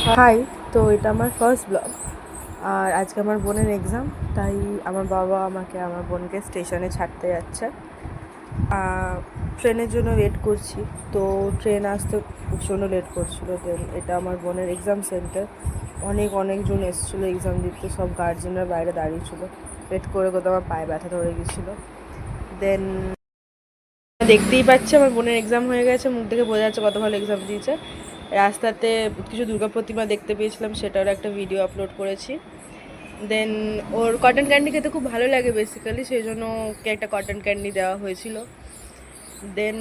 High. তো এটা আমার ফার্স্ট ব্লগ, আর আজকে আমার বোনের এক্সাম, তাই আমার বাবা আমাকে আমার বোনকে স্টেশনে ছাড়তে যাচ্ছে। ট্রেনের জন্য ওয়েট করছি, তো ট্রেন আসতে প্রচণ্ড লেট করছিল। দেন এটা আমার বোনের এক্সাম সেন্টার, অনেকজন এসেছিলো এক্সাম দিতে, সব গার্জেনরা বাইরে দাঁড়িয়েছিলো। ওয়েট করে কোথাও আমার পায়ে ব্যথা ধরে গেছিলো। দেন দেখতেই পাচ্ছি আমার বোনের এক্সাম হয়ে গেছে, মুখ দেখে বোঝা যাচ্ছে কত ভালো এক্সাম দিয়েছে। রাস্তাতে কিছু দুর্গা প্রতিমা দেখতে পেয়েছিলাম, সেটারও একটা ভিডিও আপলোড করেছি। দেন ওর কটন ক্যান্ডি খেতে খুব ভালো লাগে বেসিক্যালি, সেই জন্য ওকে একটা কটন ক্যান্ডি দেওয়া হয়েছিল। দেন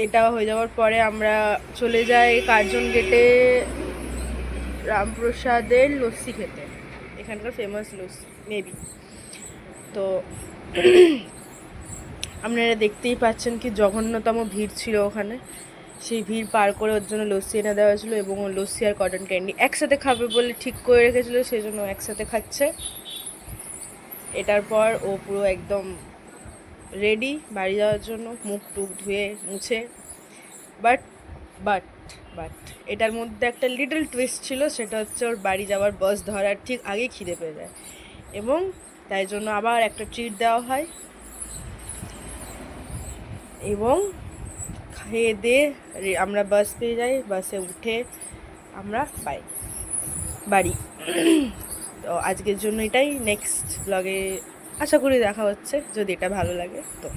এটা হয়ে যাওয়ার পরে আমরা চলে যাই কার্জন গেটে রামপ্রসাদের লস্যি খেতে, এখানকার ফেমাস লস্যি মেবি। তো আপনারা দেখতেই পাচ্ছেন কি জঘন্যতম ভিড় ছিল ওখানে। সেই ভিড় পার করে ওর জন্য লস্যি এনে দেওয়া হয়েছিলো, এবং ও লস্যি আর কটন ক্যান্ডি একসাথে খাবে বলে ঠিক করে রেখেছিলো, সেই জন্য একসাথে খাচ্ছে। এটার পর ও পুরো একদম রেডি বাড়ি যাওয়ার জন্য, মুখ টুক ধুয়ে মুছে। বাট বাট বাট এটার মধ্যে একটা লিটল টুইস্ট ছিল, সেটা হচ্ছে ওর বাড়ি যাওয়ার বাস ধরার ঠিক আগে খিদে পেয়ে যায়, এবং তাই জন্য আবার একটা ট্রিট দেওয়া হয়, এবং খেয়ে দিয়ে আমরা বাস পেয়ে যাই। বাসে উঠে আমরা বাড়ি। তো আজকের জন্য এটাই, নেক্সট ব্লগে আশা করি দেখা হচ্ছে, যদি এটা ভালো লাগে তো।